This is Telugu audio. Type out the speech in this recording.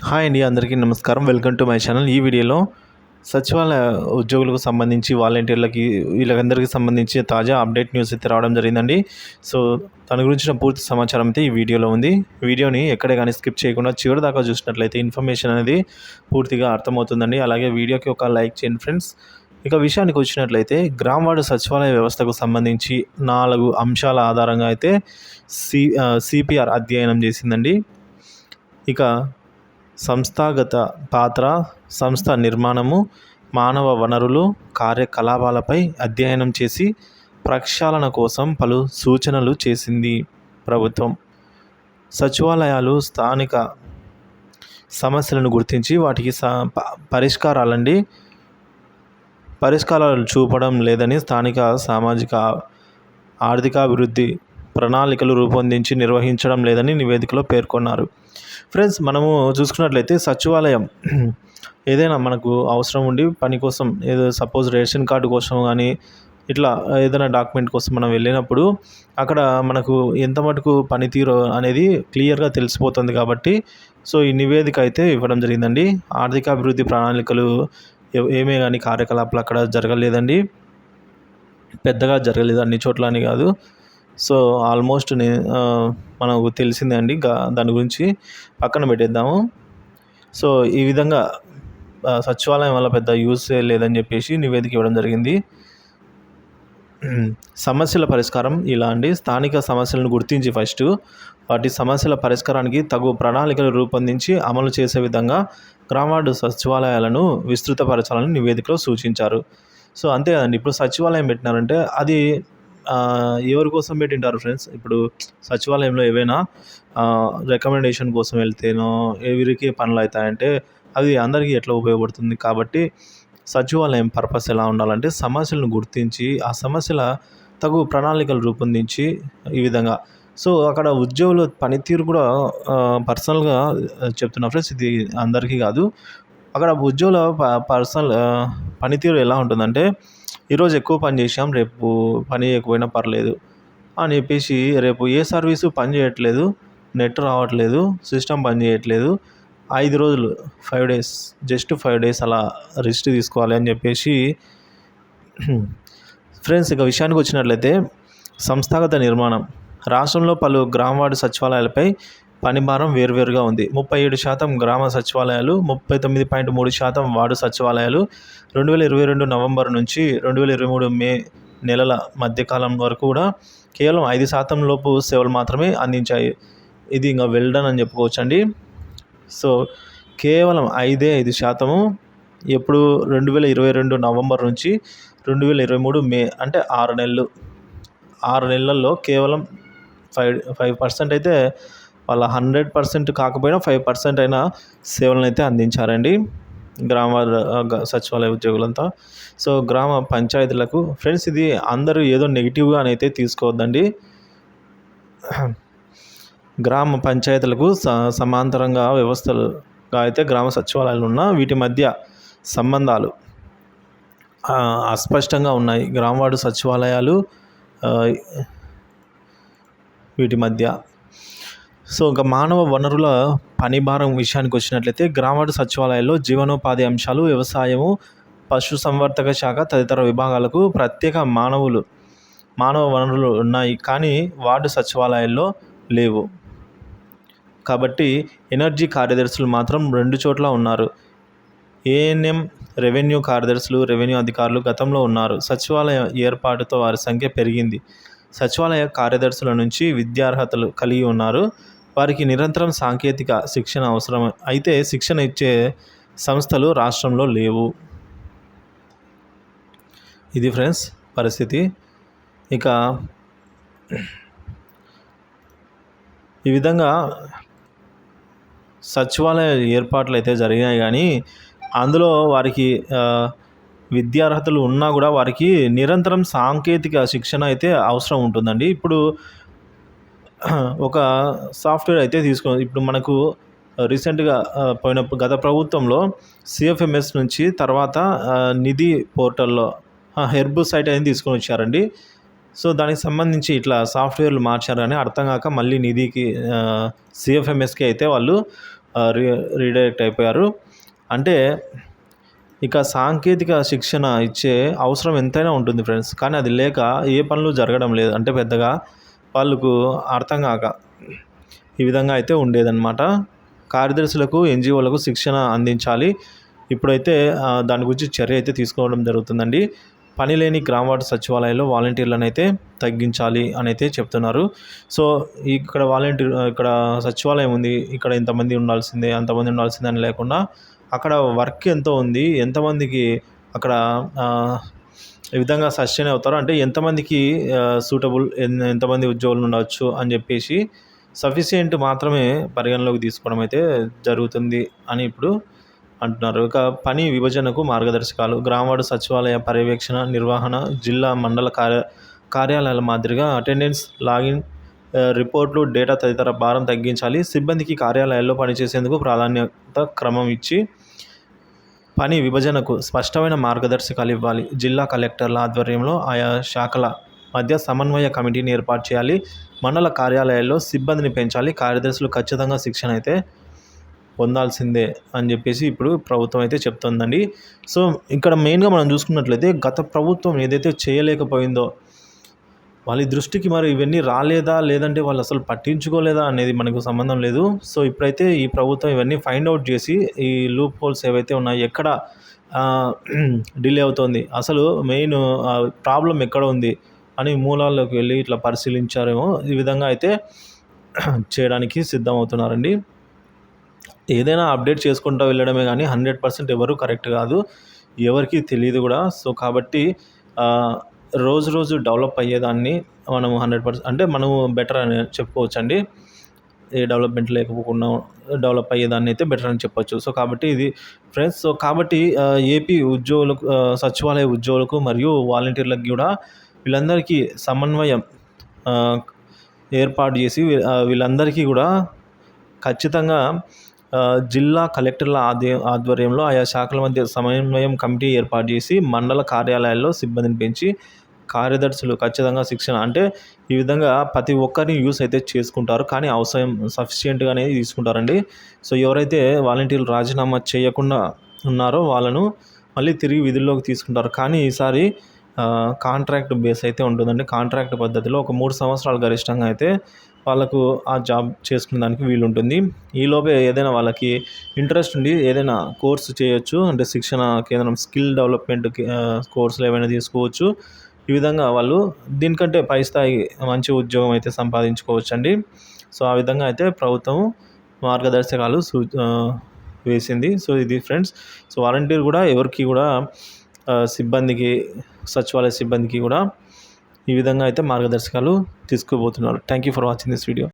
హాయ్ అండి, అందరికీ నమస్కారం. Welcome to my channel. ఈ వీడియోలో సచివాలయ ఉద్యోగులకు సంబంధించి వాలంటీర్లకి వీళ్ళందరికీ సంబంధించి తాజా అప్డేట్ న్యూస్ అయితే రావడం జరిగిందండి. సో దాని గురించిన పూర్తి సమాచారం అయితే ఈ వీడియోలో ఉంది. వీడియోని ఎక్కడే కానీ స్కిప్ చేయకుండా చివరి దాకా చూసినట్లయితే ఇన్ఫర్మేషన్ అనేది పూర్తిగా అర్థమవుతుందండి. అలాగే వీడియోకి ఒక లైక్ చేయండి ఫ్రెండ్స్. ఇక విషయానికి వచ్చినట్లయితే గ్రామ వార్డు సచివాలయ వ్యవస్థకు సంబంధించి 4 అంశాల ఆధారంగా అయితే సిపిఆర్ అధ్యయనం చేసిందండి. ఇక సంస్థాగత పాత్ర, సంస్థ నిర్మాణము, మానవ వనరులు, కార్యకలాపాలపై అధ్యయనం చేసి ప్రక్షాళన కోసం పలు సూచనలు చేసింది ప్రభుత్వం. సచివాలయాలు స్థానిక సమస్యలను గుర్తించి వాటికి పరిష్కారాలు చూపడం లేదని, స్థానిక సామాజిక ఆర్థికాభివృద్ధి ప్రణాళికలు రూపొందించి నిర్వహించడం లేదని నివేదికలో పేర్కొన్నారు. ఫ్రెండ్స్, మనము చూసుకున్నట్లయితే సచివాలయం ఏదైనా మనకు అవసరం ఉండి పని కోసం, ఏదో సపోజ్ రేషన్ కార్డు కోసం కానీ ఇట్లా ఏదైనా డాక్యుమెంట్ కోసం మనం వెళ్ళినప్పుడు అక్కడ మనకు ఎంత మటుకు పనితీరు అనేది క్లియర్గా తెలిసిపోతుంది. కాబట్టి సో ఈ నివేదిక అయితే ఇవ్వడం జరిగిందండి. ఆర్థికాభివృద్ధి ప్రణాళికలు ఏమే కానీ కార్యకలాపాలు అక్కడ జరగలేదండి, పెద్దగా జరగలేదు, అన్ని చోట్ల అని కాదు. సో ఆల్మోస్ట్ మనకు తెలిసిందే అండి. దాని గురించి పక్కన పెట్టేద్దాము. సో ఈ విధంగా సచివాలయం వల్ల పెద్ద యూస్ లేదని చెప్పేసి నివేదిక ఇవ్వడం జరిగింది. సమస్యల పరిష్కారం ఇలా అండి. స్థానిక సమస్యలను గుర్తించి ఫస్ట్ వాటి సమస్యల పరిష్కారానికి తగు ప్రణాళికలు రూపొందించి అమలు చేసే విధంగా గ్రామ వార్డు సచివాలయాలను విస్తృతపరచాలని నివేదికలో సూచించారు. సో అంతే కదండి. ఇప్పుడు సచివాలయం పెట్టినారంటే అది ఎవరి కోసం పెట్టింటారు ఫ్రెండ్స్? ఇప్పుడు సచివాలయంలో ఏవైనా రికమెండేషన్ కోసం వెళ్తేనో ఎవరికి పనులు అవుతాయంటే అది అందరికీ ఎట్లా ఉపయోగపడుతుంది? కాబట్టి సచివాలయం పర్పస్ ఎలా ఉండాలంటే సమస్యలను గుర్తించి ఆ సమస్యల తగు ప్రణాళికలు రూపొందించి ఈ విధంగా. సో అక్కడ ఉద్యోగుల పనితీరు కూడా పర్సనల్గా చెప్తున్నా ఫ్రెండ్స్, ఇది అందరికీ కాదు. అక్కడ ఉద్యోగుల పర్సనల్ పనితీరు ఎలా ఉంటుందంటే, ఈరోజు ఎక్కువ పని చేసాం, రేపు పని చేయకపోయినా పర్లేదు అని చెప్పేసి, రేపు ఏ సర్వీసు పని చేయట్లేదు, నెట్ రావట్లేదు, సిస్టమ్ పని చేయట్లేదు, 5 రోజులు 5 డేస్, జస్ట్ 5 డేస్ అలా రెస్ట్ తీసుకోవాలి అని చెప్పేసి. ఫ్రెండ్స్, ఇక విషయానికి వచ్చినట్లయితే సంస్థాగత నిర్మాణం. రాష్ట్రంలో పలు గ్రామ వార్డు సచివాలయాలపై పని భారం వేర్వేరుగా ఉంది. 37% గ్రామ సచివాలయాలు, 39.3% వార్డు సచివాలయాలు 2022 నవంబర్ నుంచి 2023 మే నెలల మధ్యకాలం వరకు కూడా కేవలం 5% లోపు సేవలు మాత్రమే అందించాయి. ఇది ఇంకా వెల్డన్ అని చెప్పుకోవచ్చండి. సో కేవలం 5% ఎప్పుడు 2022 నవంబర్ నుంచి 2023 మే, అంటే 6 నెలలు. 6 నెలల్లో కేవలం 5% అయితే వాళ్ళ 100% కాకపోయినా 5% అయినా సేవలను అయితే అందించారండి గ్రామ సచివాలయ ఉద్యోగులంతా. సో గ్రామ పంచాయతీలకు ఫ్రెండ్స్, ఇది అందరూ ఏదో నెగిటివ్గా అయితే తీసుకోవద్దండి. గ్రామ పంచాయతీలకు సమాంతరంగా వ్యవస్థలుగా అయితే గ్రామ సచివాలయాలు ఉన్న వీటి మధ్య సంబంధాలు అస్పష్టంగా ఉన్నాయి. గ్రామ వార్డు సచివాలయాలు వీటి మధ్య. సో ఇంకా మానవ వనరుల పని భారం విషయానికి వచ్చినట్లయితే గ్రామ వార్డు సచివాలయాల్లో జీవనోపాధి అంశాలు, వ్యవసాయము, పశుసంవర్ధక శాఖ తదితర విభాగాలకు ప్రత్యేక మానవ వనరులు ఉన్నాయి, కానీ వార్డు సచివాలయాల్లో లేవు. కాబట్టి ఎనర్జీ కార్యదర్శులు మాత్రం 2 చోట్ల ఉన్నారు. ఏఎన్ఎం రెవెన్యూ కార్యదర్శులు, రెవెన్యూ అధికారులు గతంలో ఉన్నారు. సచివాలయ ఏర్పాటుతో వారి సంఖ్య పెరిగింది. సచివాలయ కార్యదర్శుల నుంచి విద్యార్హతలు కలిగి ఉన్నారు. వారికి నిరంతరం సాంకేతిక శిక్షణ అవసరం. అయితే శిక్షణ ఇచ్చే సంస్థలు రాష్ట్రంలో లేవు. ఇది ఫ్రెండ్స్ పరిస్థితి. ఇక ఈ విధంగా సచివాలయ ఏర్పాట్లు అయితే జరిగినాయి, కానీ అందులో వారికి విద్యార్హతలు ఉన్నా కూడా వారికి నిరంతరం సాంకేతిక శిక్షణ అయితే అవసరం ఉంటుందండి. ఇప్పుడు ఒక సాఫ్ట్వేర్ అయితే ఇప్పుడు మనకు రీసెంట్గా గత ప్రభుత్వంలో సిఎఫ్ఎంఎస్ నుంచి తర్వాత నిధి పోర్టల్లో హెర్బ్ సైట్ అనేది తీసుకొని వచ్చారండి. సో దానికి సంబంధించి ఇట్లా సాఫ్ట్వేర్లు మార్చారని అర్థం కాక మళ్ళీ నిధికి సిఎఫ్ఎంఎస్కి అయితే వాళ్ళు రీడైరెక్ట్ అయిపోయారు. అంటే ఇక సాంకేతిక శిక్షణ ఇచ్చే అవసరం ఎంతైనా ఉంటుంది ఫ్రెండ్స్. కానీ అది లేక ఏ పనులు జరగడం లేదు. అంటే పెద్దగా వాళ్ళకు అర్థం కాక ఈ విధంగా అయితే ఉండేదన్నమాట. కార్యదర్శులకు, ఎన్‌జీఓలకు శిక్షణ అందించాలి. ఇప్పుడైతే దాని గురించి చర్య అయితే తీసుకోవడం జరుగుతుందండి. పని లేని గ్రామ వార్డు సచివాలయాల్లో వాలంటీర్లనైతే తగ్గించాలి అనైతే చెప్తున్నారు. సో, ఇక్కడ సచివాలయం ఉంది. ఇక్కడ ఇంతమంది ఉండాల్సిందే, అంతమంది ఉండాల్సిందే అని లేకుండా అక్కడ వర్క్ ఎంతో ఉంది, ఎంతమందికి అక్కడ ఈ విధంగా సస్టైన్ అవుతారో, అంటే ఎంతమందికి సూటబుల్ ఎంతమంది ఉద్యోగులు ఉండవచ్చు అని చెప్పేసి సఫిషియెంట్ మాత్రమే పరిగణలోకి తీసుకోవడం అయితే జరుగుతుంది అని ఇప్పుడు అంటున్నారు. ఇక పని విభజనకు మార్గదర్శకాలు, గ్రామవార్డు సచివాలయ పర్యవేక్షణ, నిర్వహణ జిల్లా మండల కార్యాలయాల మాదిరిగా అటెండెన్స్, లాగిన్, రిపోర్ట్లు, డేటా తదితర భారం తగ్గించాలి. సిబ్బందికి కార్యాలయాల్లో పనిచేసేందుకు ప్రాధాన్యత క్రమం ఇచ్చి పని విభజనకు స్పష్టమైన మార్గదర్శకాలు ఇవ్వాలి. జిల్లా కలెక్టర్ల ఆధ్వర్యంలో ఆయా శాఖల మధ్య సమన్వయ కమిటీని ఏర్పాటు చేయాలి. మండల కార్యాలయాల్లో సిబ్బందిని పెంచాలి. కార్యదర్శులు ఖచ్చితంగా శిక్షణ అయితే పొందాల్సిందే అని చెప్పేసి ఇప్పుడు ప్రభుత్వం అయితే చెప్తుందండి. సో, ఇక్కడ మెయిన్గా మనం చూసుకున్నట్లయితే గత ప్రభుత్వం ఏదైతే చేయలేకపోయిందో వాళ్ళ దృష్టికి మరి ఇవన్నీ రాలేదా, లేదంటే వాళ్ళు అసలు పట్టించుకోలేదా అనేది మనకు సంబంధం లేదు. సో, ఇప్పుడైతే ఈ ప్రభుత్వం ఇవన్నీ ఫైండ్ అవుట్ చేసి ఈ లూప్ హోల్స్ ఏవైతే ఉన్నాయో, ఎక్కడ డిలే అవుతుంది, అసలు మెయిన్ ప్రాబ్లం ఎక్కడ ఉంది అని మూలాల్లోకి వెళ్ళి ఇట్లా పరిశీలించారేమో. ఈ విధంగా అయితే చేయడానికి సిద్ధమవుతున్నారండి. ఏదైనా అప్డేట్ చేసుకుంటూ వెళ్ళడమే కానీ 100% ఎవరు కరెక్ట్ కాదు, ఎవరికి తెలియదు కూడా. సో, కాబట్టి రోజు రోజు డెవలప్ అయ్యేదాన్ని మనము 100% అంటే మనము బెటర్ అని చెప్పుకోవచ్చండి. ఏ డెవలప్మెంట్ లేకపోకుండా డెవలప్ అయ్యేదాన్ని అయితే బెటర్ అని చెప్పొచ్చు. సో, కాబట్టి ఇది ఫ్రెండ్స్. సో, కాబట్టి ఏపీ ఉద్యోగులకు, సచివాలయ ఉద్యోగులకు మరియు వాలంటీర్లకు కూడా వీళ్ళందరికీ సమన్వయం ఏర్పాటు చేసి వీళ్ళందరికీ కూడా ఖచ్చితంగా జిల్లా కలెక్టర్ల ఆధ్వర్యంలో ఆయా శాఖల మధ్య సమన్వయం కమిటీ ఏర్పాటు చేసి మండల కార్యాలయాల్లో సిబ్బందిని పెంచి కార్యదర్శులు ఖచ్చితంగా శిక్షణ, అంటే ఈ విధంగా ప్రతి ఒక్కరిని యూస్ అయితే చేసుకుంటారు, కానీ అవసరం సఫిషియెంట్గానే తీసుకుంటారండి. సో, ఎవరైతే వాలంటీర్లు రాజీనామా చేయకుండా ఉన్నారో వాళ్ళను మళ్ళీ తిరిగి విధుల్లోకి తీసుకుంటారు. కానీ ఈసారి కాంట్రాక్ట్ బేస్ అయితే ఉంటుందండి. కాంట్రాక్ట్ పద్ధతిలో ఒక 3 సంవత్సరాలు గరిష్టంగా అయితే వాళ్ళకు ఆ జాబ్ చేసుకునే దానికి వీలుంటుంది. ఈలోపే ఏదైనా వాళ్ళకి ఇంట్రెస్ట్ ఉండి ఏదైనా కోర్సు చేయొచ్చు. అంటే శిక్షణ కేంద్రం, స్కిల్ డెవలప్మెంట్ కోర్సులు ఏవైనా తీసుకోవచ్చు. ఈ విధంగా వాళ్ళు దీనికంటే పై స్థాయి మంచి ఉద్యోగం అయితే సంపాదించుకోవచ్చండి. సో, ఆ విధంగా అయితే ప్రభుత్వం మార్గదర్శకాలు వేసింది. సో, ఇది ఫ్రెండ్స్. సో, వాలంటీర్ కూడా ఎవరికి కూడా సిబ్బందికి, సచివాలయ సిబ్బందికి కూడా ఈ విధంగా అయితే మార్గదర్శకాలు తీసుకుపోతున్నారు. Thank you for watching this video.